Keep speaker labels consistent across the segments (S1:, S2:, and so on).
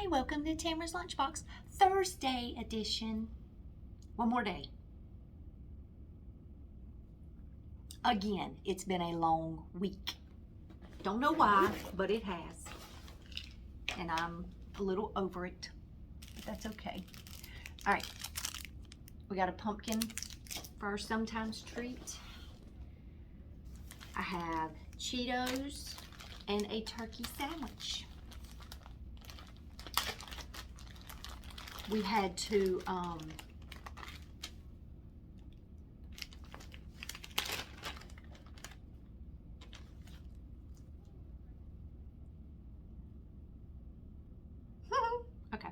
S1: Hi, welcome to Tamara's Lunchbox, Thursday edition. One more day. Again, it's been a long week. Don't know why, but it has. And I'm a little over it, but that's okay. All right, we got a pumpkin for our sometimes treat. I have Cheetos and a turkey sandwich. We had to okay.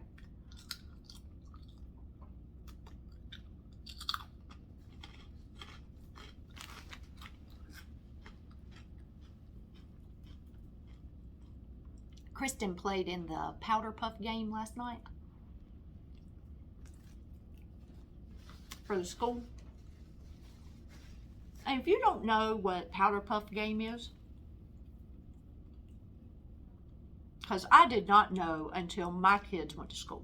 S1: Kristen played in the powder puff game last night for the school. And if you don't know what powder puff game is, because I did not know until my kids went to school.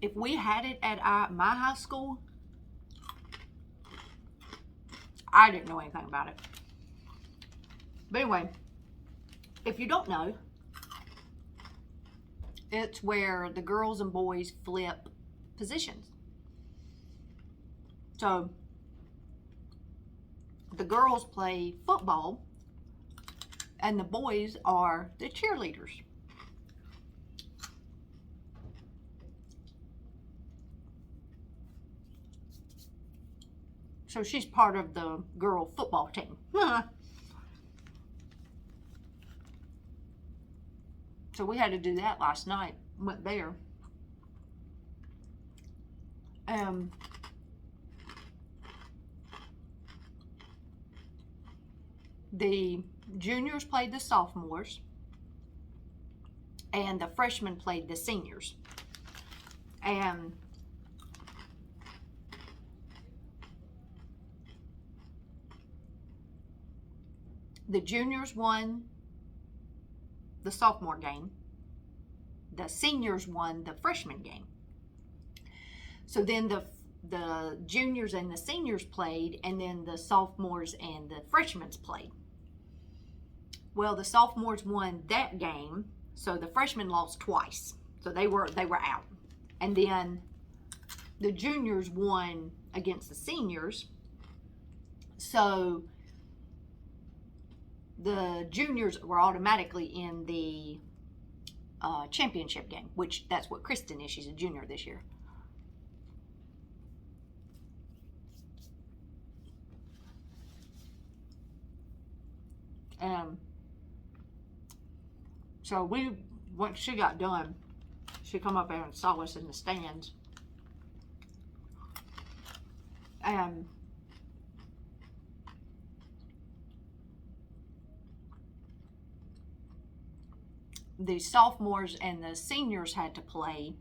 S1: If we had it at my high school, I didn't know anything about it. But anyway, if you don't know, it's where the girls and boys flip positions. So the girls play football and the boys are the cheerleaders. So she's part of the girl football team. So we had to do that last night. Went there. The juniors played the sophomores, and the freshmen played the seniors. And the juniors won the sophomore game. The seniors won the freshman game. So then the juniors and the seniors played, and then the sophomores and the freshmen played. Well, the sophomores won that game, so the freshmen lost twice. So they were out. And then the juniors won against the seniors. So the juniors were automatically in the championship game, which that's what Kristen is. She's a junior this year. So once she got done, she come up there and saw us in the stands. And the sophomores and the seniors had to play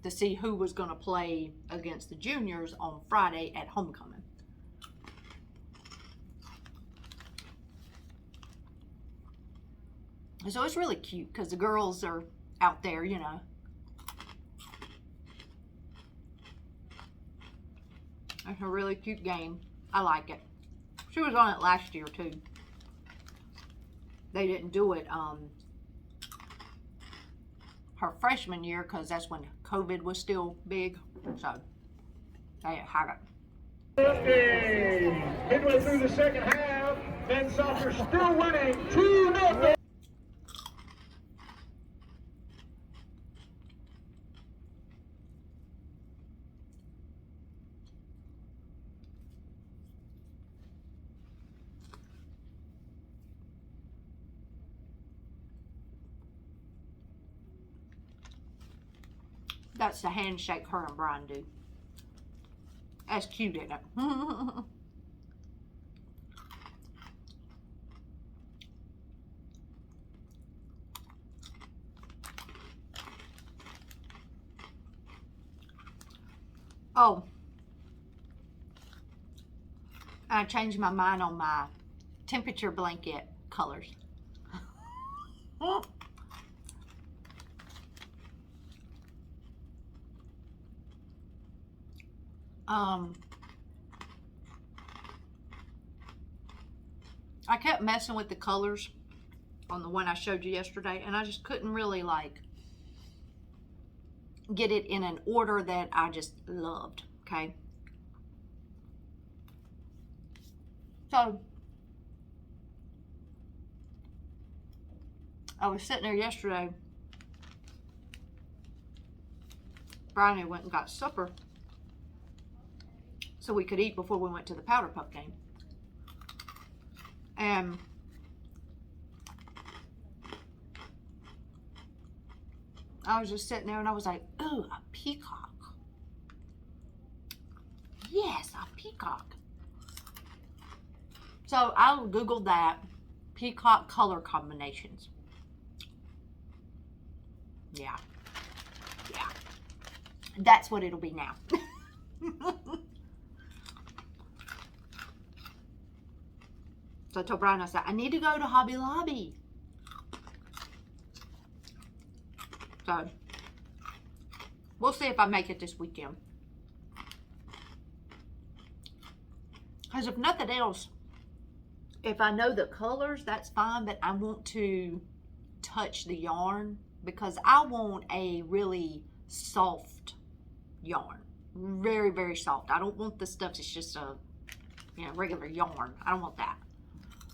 S1: to see who was going to play against the juniors on Friday at homecoming. So it's really cute because the girls are out there, you know. It's a really cute game. I like it. She was on it last year too. They didn't do it her freshman year because that's when COVID was still big. So they have it.
S2: Midway through the second half, men's soccer still winning 2-0.
S1: That's the handshake her and Brian do. That's cute, isn't it? Oh, I changed my mind on my temperature blanket colors. I kept messing with the colors on the one I showed you yesterday, and I just couldn't really like get it in an order that I just loved. Okay, so I was sitting there yesterday. Brian and went and got supper so we could eat before we went to the Powder Puff game. And I was just sitting there and I was like, ooh, a peacock. Yes, a peacock. So I Googled that, peacock color combinations. Yeah. Yeah. That's what it'll be now. So I told Brian, I said, I need to go to Hobby Lobby. So we'll see if I make it this weekend. Because if nothing else, if I know the colors, that's fine, but I want to touch the yarn because I want a really soft yarn. Very, very soft. I don't want the stuff that's just a regular yarn. I don't want that.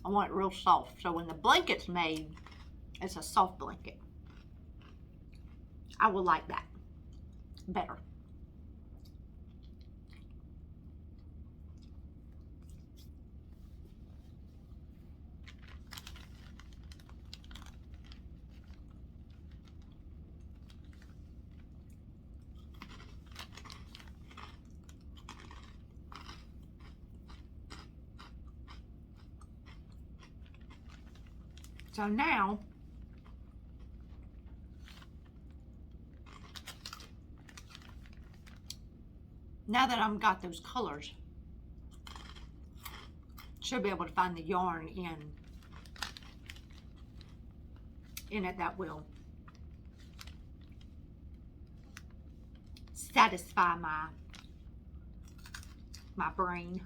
S1: I want it real soft. So when the blanket's made, it's a soft blanket. I will like that better. So now that I've got those colors, should be able to find the yarn in it that will satisfy my brain.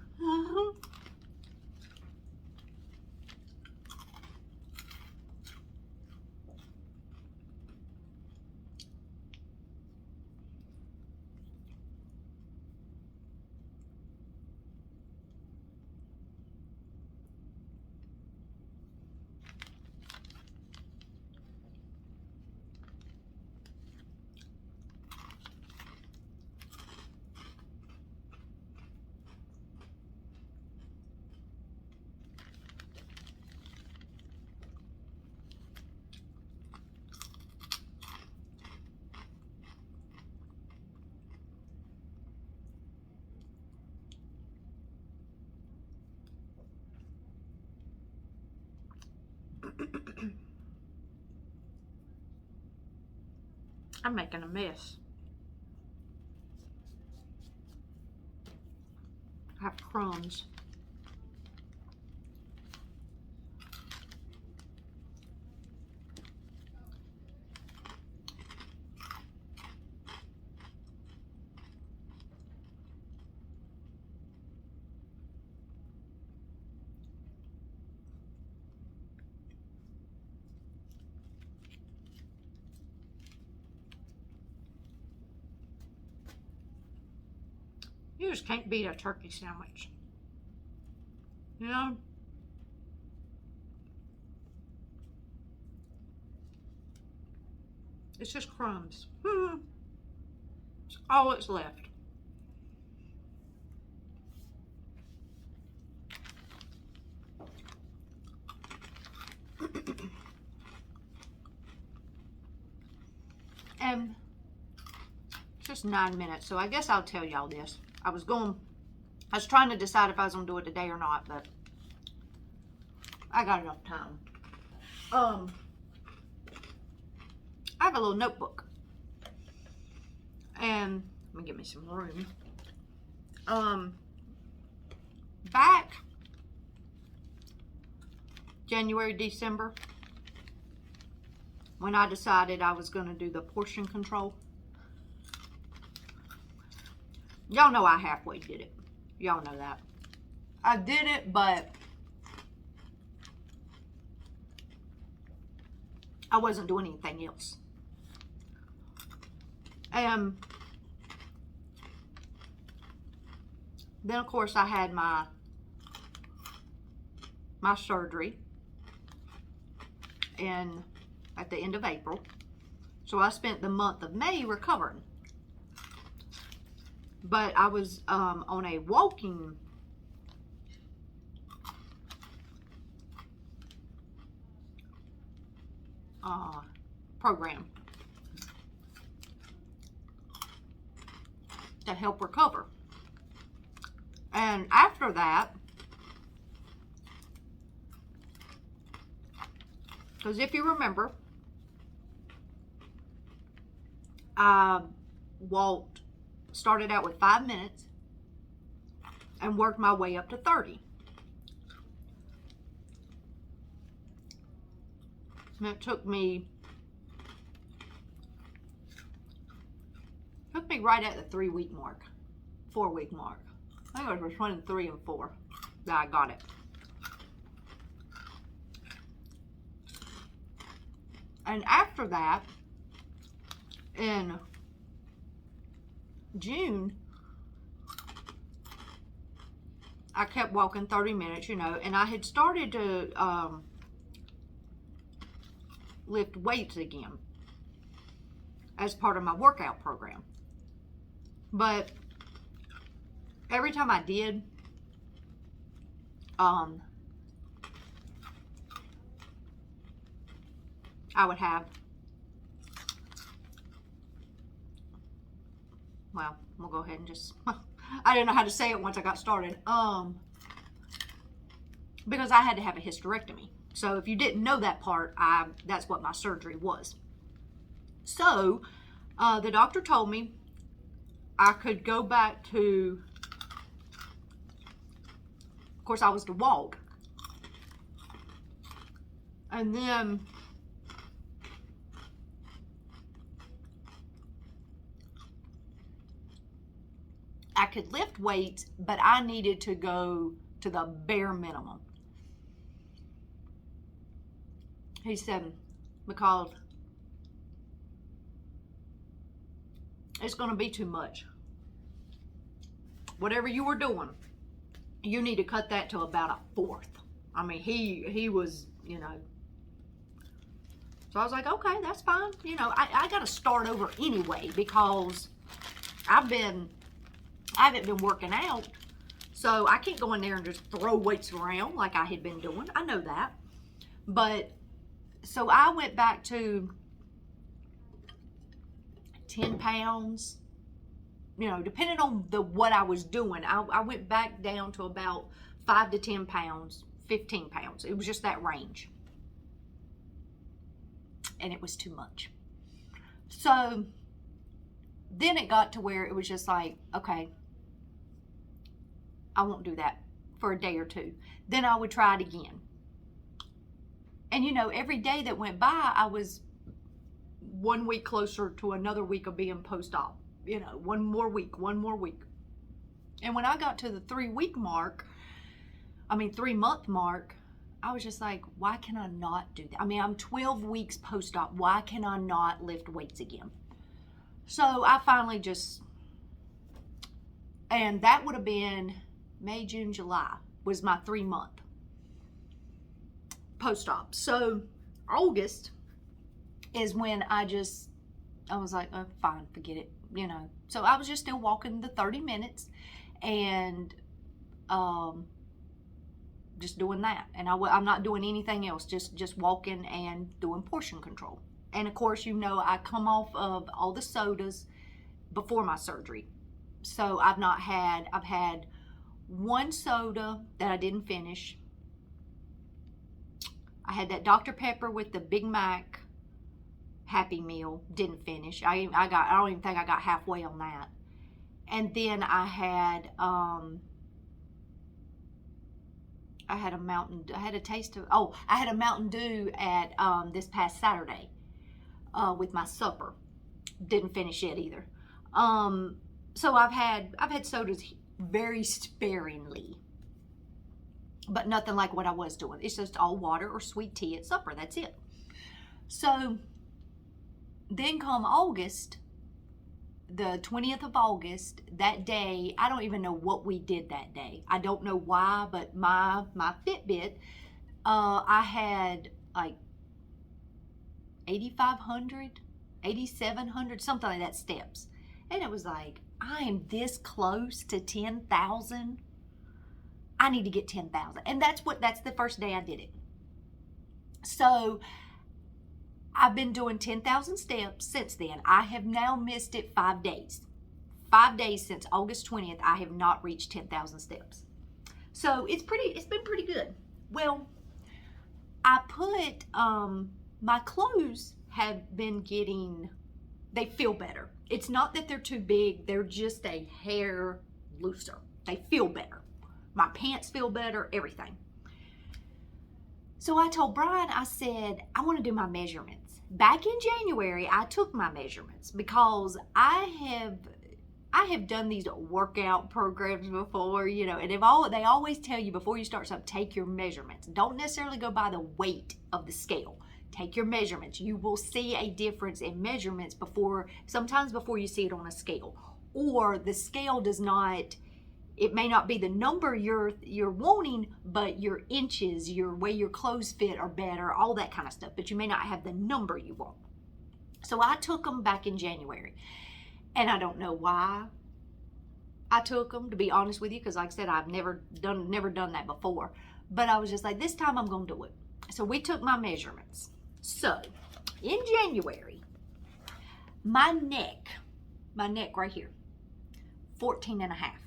S1: I'm making a mess. I have crumbs. You just can't beat a turkey sandwich. You know? It's just crumbs. It's all that's left. And it's just 9 minutes, so I guess I'll tell y'all this. I was trying to decide if I was going to do it today or not, but I got enough time. I have a little notebook. And let me get me some room. Back January, December, when I decided I was going to do the portion control, Y'all know I halfway did it. Y'all know that. I did it, but I wasn't doing anything else. And then, of course, I had my surgery at the end of April. So I spent the month of May recovering. But I was on a walking program to help recover. And after that, because if you remember, I started out with 5 minutes and worked my way up to 30. And it took me right at the 3-week mark, 4-week mark. I think it was between 3 and 4 that I got it. And after that, in June, I kept walking 30 minutes, you know, and I had started to lift weights again as part of my workout program. But every time I did, I would have, well, we'll go ahead and just, I didn't know how to say it once I got started, because I had to have a hysterectomy. So if you didn't know that part, that's what my surgery was. So the doctor told me I could go back to, of course I was to walk, and then I could lift weights, but I needed to go to the bare minimum. He said, because it's going to be too much. Whatever you were doing, you need to cut that to about a fourth. I mean, he was, you know. So I was like, okay, that's fine. You know, I got to start over anyway, because I haven't been working out. So I can't go in there and just throw weights around like I had been doing. I know that. But so I went back to 10 pounds, you know, depending on what I was doing. I went back down to about 5 to 10 pounds, 15 pounds. It was just that range. And it was too much. So then it got to where it was just like, okay, I won't do that for a day or two. Then I would try it again. And you know, every day that went by, I was 1 week closer to another week of being post-op. You know, one more week. And when I got to the 3-month mark, I was just like, why can I not do that? I mean, I'm 12 weeks post-op. Why can I not lift weights again? So I finally and that would have been May, June, July was my 3-month post-op. So August is when I was like, oh, fine, forget it, you know. So I was just still walking the 30 minutes and just doing that. And I'm not doing anything else, just walking and doing portion control. And of course, you know, I come off of all the sodas before my surgery. So I've had 1 soda that I didn't finish. I had that Dr. Pepper with the Big Mac Happy Meal, didn't finish. I don't even think I got halfway on that. And then I had a Mountain Dew at this past Saturday with my supper. Didn't finish it either. So I've had sodas very sparingly, but nothing like what I was doing. It's just all water or sweet tea at supper. That's it. So then come August, the 20th of August, that day, I don't even know what we did that day. I don't know why, but my Fitbit, I had like 8,500, 8,700, something like that steps. And it was like, I am this close to 10,000. I need to get 10,000. And that's the first day I did it. So I've been doing 10,000 steps since then. I have now missed it 5 days. 5 days since August 20th, I have not reached 10,000 steps. So it's been pretty good. Well, I put, my clothes have been they feel better. It's not that they're too big, they're just a hair looser. They feel better. My pants feel better, everything. So I told Brian, I said, I want to do my measurements. Back in January, I took my measurements because I have done these workout programs before, and they always tell you before you start something, take your measurements. Don't necessarily go by the weight of the scale. Take your measurements. You will see a difference in measurements sometimes before you see it on a scale. Or the scale it may not be the number you're wanting, but your inches, your way your clothes fit are better, all that kind of stuff. But you may not have the number you want. So I took them back in January. And I don't know why I took them, to be honest with you, because like I said, I've never done that before. But I was just like, this time I'm going to do it. So we took my measurements. So in January, my neck right here, 14 and a half.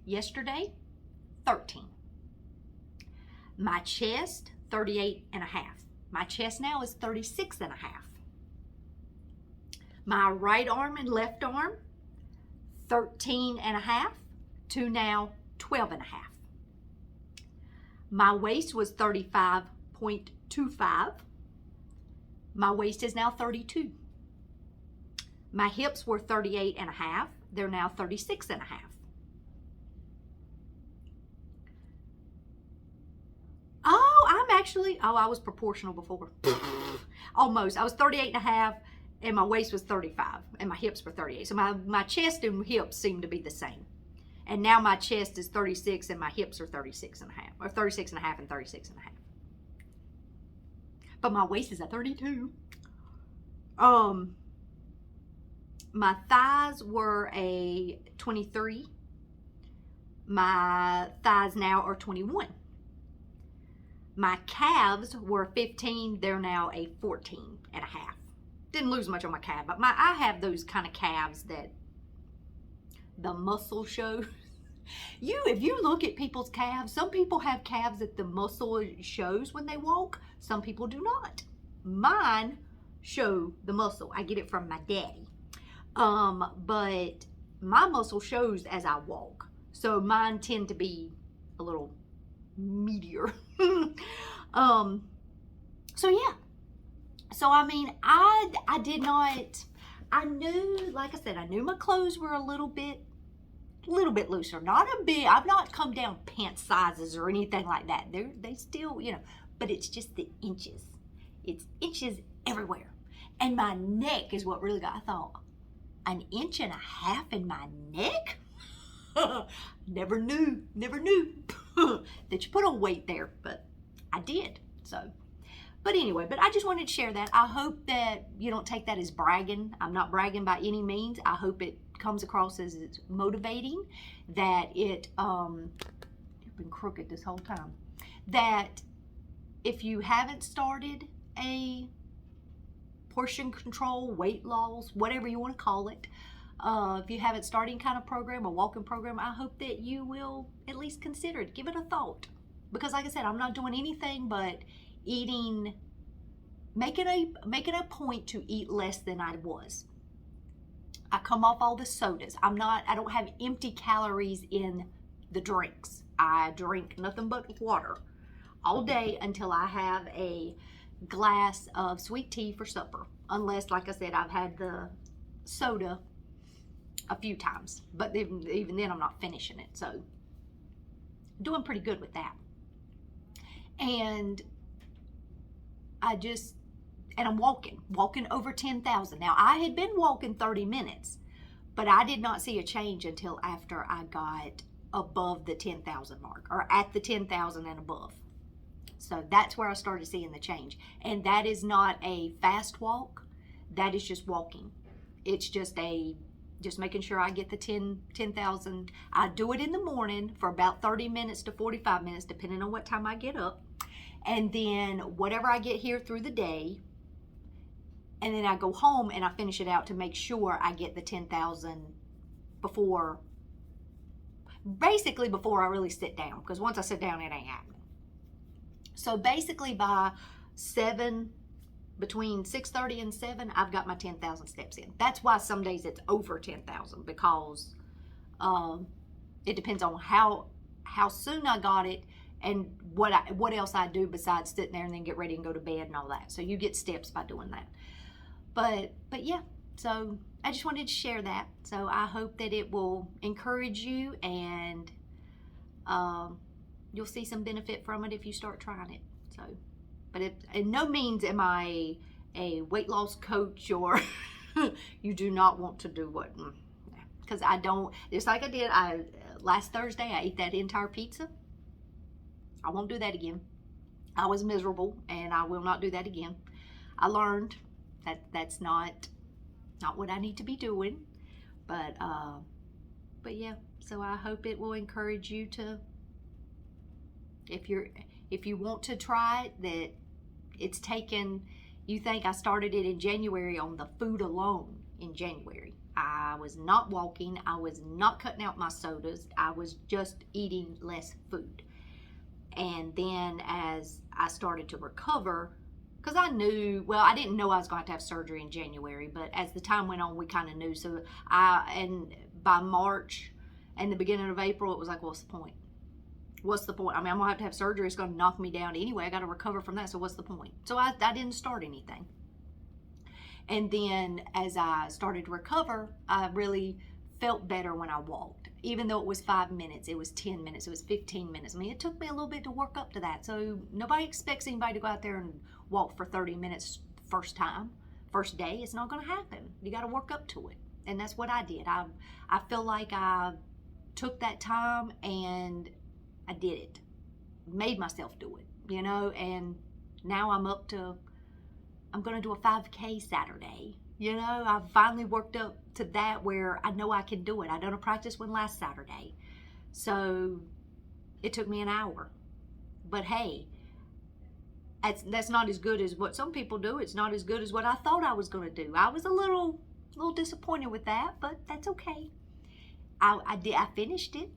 S1: Yesterday, 13. My chest, 38 and a half. My chest now is 36 and a half. My right arm and left arm, 13 and a half to now 12 and a half. My waist was 35.25. My waist is now 32. My hips were 38 and a half. They're now 36 and a half. I was proportional before. Almost. I was 38 and a half and my waist was 35 and my hips were 38. So my chest and hips seem to be the same. And now my chest is 36 and my hips are 36 and a half, or 36 and a half and 36 and a half. But my waist is at 32. My thighs were a 23. My thighs now are 21. My calves were 15. They're now a 14 and a half. Didn't lose much on my calf, but I have those kind of calves that the muscle shows. If you look at people's calves, some people have calves that the muscle shows when they walk. Some people do not. Mine show the muscle. I get it from my daddy. But my muscle shows as I walk. So mine tend to be a little meatier. So yeah. So I mean, I did not, I knew, like I said, I knew my clothes were a little bit looser. Not a big, I've not come down pant sizes or anything like that. They still, but it's just the inches. It's inches everywhere. And my neck is what really got, I thought, an inch and a half in my neck? Never knew that you put on weight there, but I did. So, but anyway, but I just wanted to share that. I hope that you don't take that as bragging. I'm not bragging by any means. I hope it comes across as it's motivating, that it's been crooked this whole time, that if you haven't started a portion control, weight loss, whatever you want to call it, if you haven't started any kind of program, a walking program, I hope that you will at least consider it. Give it a thought. Because like I said, I'm not doing anything but making a point to eat less than I was. I come off all the sodas. I don't have empty calories in the drinks. I drink nothing but water all day until I have a glass of sweet tea for supper. Unless, like I said, I've had the soda a few times, but even then I'm not finishing it. So doing pretty good with that. And I'm walking over 10,000. Now I had been walking 30 minutes, but I did not see a change until after I got above the 10,000 mark, or at the 10,000 and above. So that's where I started seeing the change. And that is not a fast walk. That is just walking. It's just making sure I get the 10,000. I do it in the morning for about 30 minutes to 45 minutes, depending on what time I get up. And then whatever I get here through the day. And then I go home and I finish it out to make sure I get the 10,000 before I really sit down. Because once I sit down, it ain't happening. So basically by 7, between 6:30 and 7, I've got my 10,000 steps in. That's why some days it's over 10,000, because it depends on how soon I got it and what else I do besides sitting there and then get ready and go to bed and all that. So you get steps by doing that. But yeah, so I just wanted to share that. So I hope that it will encourage you, and you'll see some benefit from it if you start trying it. So, but in no means am I a weight loss coach, or you do not want to do what, because I don't, just like I did last Thursday, I ate that entire pizza. I won't do that again. I was miserable, and I will not do that again. I learned that that's not what I need to be doing, but yeah, so I hope it will encourage you to, if you want to try it, that it's taken, you think I started it in January on the food alone. In January I was not walking, I was not cutting out my sodas, I was just eating less food. And then as I started to recover, because I knew, well, I didn't know I was going to have surgery in January, but as the time went on, we kind of knew. So and by March and the beginning of April, it was like, what's the point? What's the point? I mean, I'm going to have surgery. It's going to knock me down anyway. I got to recover from that. So what's the point? So I didn't start anything. And then as I started to recover, I really felt better when I walked. Even though it was 5 minutes, it was 10 minutes, it was 15 minutes. I mean, it took me a little bit to work up to that. So nobody expects anybody to go out there and walk for 30 minutes first day. It's not going to happen. You got to work up to it. And that's what I did. I feel like I took that time and I did it. Made myself do it, you know, and now I'm going to do a 5K Saturday. You know, I've finally worked up to that where I know I can do it. I done a practice one last Saturday. So it took me an hour. But hey, that's not as good as what some people do. It's not as good as what I thought I was going to do. I was a little disappointed with that, but that's okay. I finished it.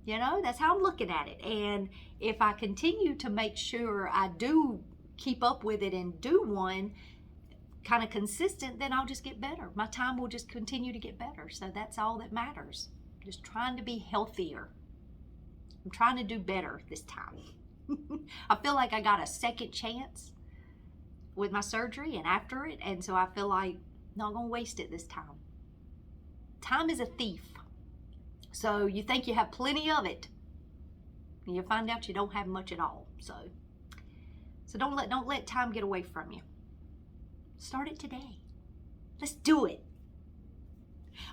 S1: You know, that's how I'm looking at it. And if I continue to make sure I do keep up with it and do one kind of consistent, then I'll just get better. My time will just continue to get better. So that's all that matters. Just trying to be healthier. I'm trying to do better this time. I feel like I got a second chance with my surgery and after it, and so I feel like I'm not going to waste it this time. Time is a thief. So you think you have plenty of it, and you find out you don't have much at all. So don't let time get away from you. Start it today. Let's do it.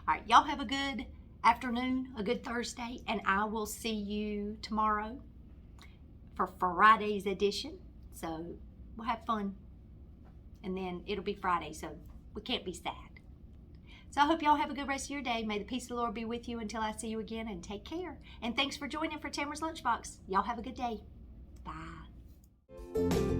S1: All right, y'all have a good afternoon, a good Thursday, and I will see you tomorrow for Friday's edition. So we'll have fun. And then it'll be Friday, so we can't be sad. So I hope y'all have a good rest of your day. May the peace of the Lord be with you until I see you again, and take care. And thanks for joining for Tamara's Lunchbox. Y'all have a good day. Bye.